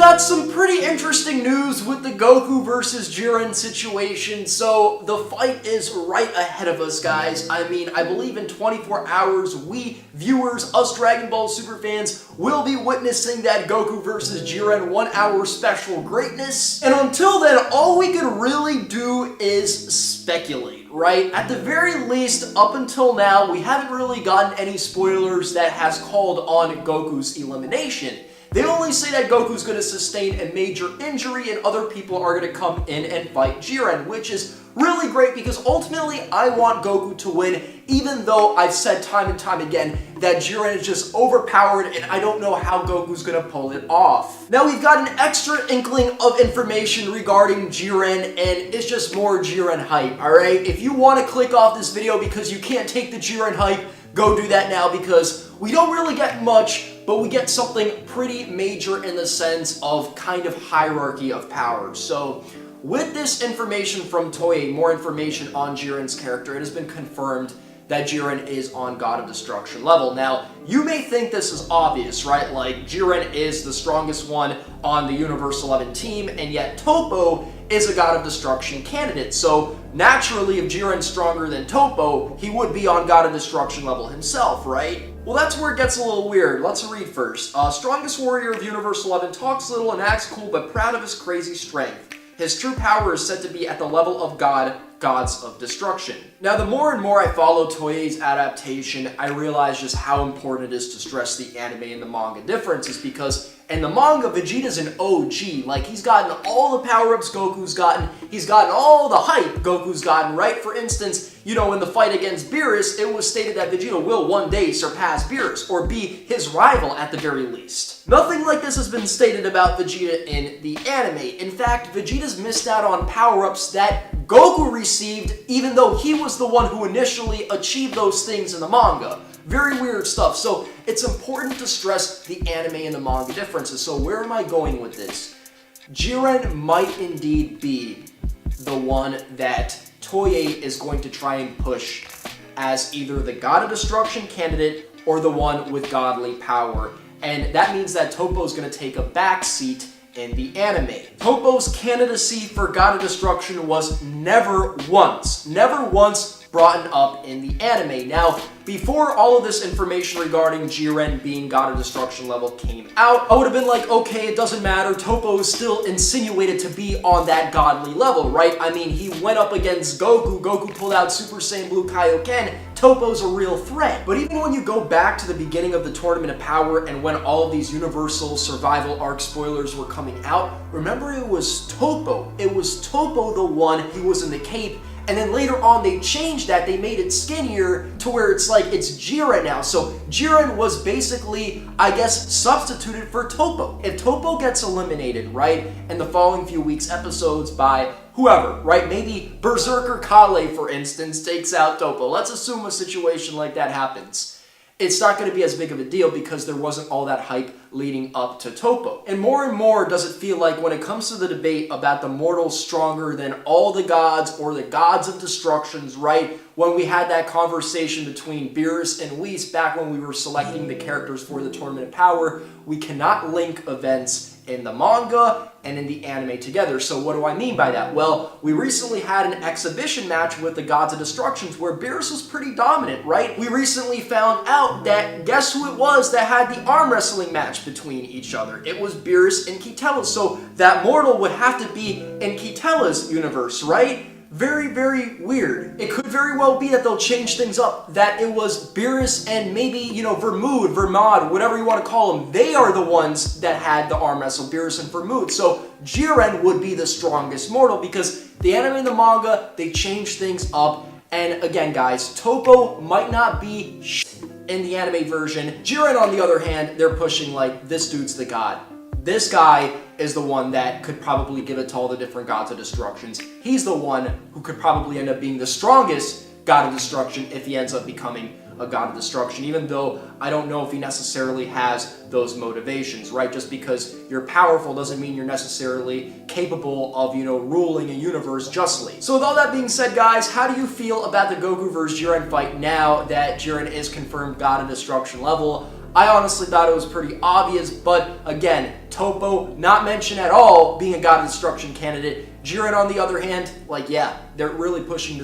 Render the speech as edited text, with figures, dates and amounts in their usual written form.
got some pretty interesting news with the Goku versus Jiren situation. So the fight is right ahead of us, guys. I mean, I believe in 24 hours, we viewers, us Dragon Ball Super fans, will be witnessing that Goku versus Jiren 1 hour special greatness. And until then, all we could really do is speculate, right? At the very least, up until now, we haven't really gotten any spoilers that has called on Goku's elimination. They only say that Goku's going to sustain a major injury and other people are going to come in and fight Jiren, which is really great because ultimately I want Goku to win, even though I've said time and time again that Jiren is just overpowered and I don't know how Goku's going to pull it off. Now we've got an extra inkling of information regarding Jiren and it's just more Jiren hype, alright? If you want to click off this video because you can't take the Jiren hype, go do that now because we don't really get much, but we get something pretty major in the sense of kind of hierarchy of power. So with this information from Toei, more information on Jiren's character, it has been confirmed that Jiren is on God of Destruction level. Now, you may think this is obvious, right? Like, Jiren is the strongest one on the Universe 11 team, and yet Toppo is a God of Destruction candidate. So, naturally, if Jiren's stronger than Toppo, he would be on God of Destruction level himself, right? Well, that's where it gets a little weird. Let's read first. Strongest warrior of Universe 11 talks little and acts cool, but proud of his crazy strength. His true power is said to be at the level of gods of destruction. Now, the more and more I follow Toei's adaptation, I realize just how important it is to stress the anime and the manga differences because in the manga, Vegeta's an OG. Like, he's gotten all the power-ups Goku's gotten. He's gotten all the hype Goku's gotten, right? For instance, you know, in the fight against Beerus, it was stated that Vegeta will one day surpass Beerus, or be his rival at the very least. Nothing like this has been stated about Vegeta in the anime. In fact, Vegeta's missed out on power-ups that Goku received, even though he was the one who initially achieved those things in the manga. Very weird stuff. So it's important to stress the anime and the manga differences. So where am I going with this? Jiren might indeed be the one that Toei is going to try and push as either the God of Destruction candidate or the one with godly power. And that means that Toppo is going to take a back seat in the anime. Toppo's candidacy for God of Destruction was never once brought up in the anime. Now, before all of this information regarding Jiren being God of Destruction level came out, I would have been like, okay, it doesn't matter, Toppo is still insinuated to be on that godly level, right? I mean, he went up against Goku, Goku pulled out Super Saiyan Blue Kaioken, Toppo's a real threat. But even when you go back to the beginning of the Tournament of Power and when all of these Universal Survival Arc spoilers were coming out, remember it was Toppo. It was Toppo the one who was in the cape. And then later on, they changed that. They made it skinnier to where it's like it's Jiren now. So Jiren was basically, I guess, substituted for Toppo. If Toppo gets eliminated, right, in the following few weeks' episodes by whoever, right, maybe Berserker Kale, for instance, takes out Toppo. Let's assume a situation like that happens. It's not going to be as big of a deal because there wasn't all that hype leading up to Toppo. And more does it feel like when it comes to the debate about the mortals stronger than all the gods or the gods of destructions, right? When we had that conversation between Beerus and Whis back when we were selecting the characters for the Tournament of Power, we cannot link events in the manga and in the anime together. So what do I mean by that? Well, we recently had an exhibition match with the Gods of Destructions where Beerus was pretty dominant, right? We recently found out that guess who it was that had the arm wrestling match between each other? It was Beerus and Kitela. So that mortal would have to be in Kitela's universe, right? Very, very weird. It could very well be that they'll change things up, that it was Beerus and maybe, you know, Vermod, whatever you want to call them. They are the ones that had the arm wrestle, Beerus and Vermod. So Jiren would be the strongest mortal because the anime and the manga, they changed things up. And again, guys, Toppo might not be in the anime version. Jiren, on the other hand, they're pushing like, this dude's the god. This guy is the one that could probably give it to all the different gods of destructions. He's the one who could probably end up being the strongest god of destruction if he ends up becoming a god of destruction, even though I don't know if he necessarily has those motivations, right? Just because you're powerful doesn't mean you're necessarily capable of, you know, ruling a universe justly. So with all that being said, guys, how do you feel about the Goku vs. Jiren fight now that Jiren is confirmed god of destruction level? I honestly thought it was pretty obvious, but again, Toppo not mentioned at all being a God of Destruction candidate. Jiren, on the other hand, like, yeah, they're really pushing this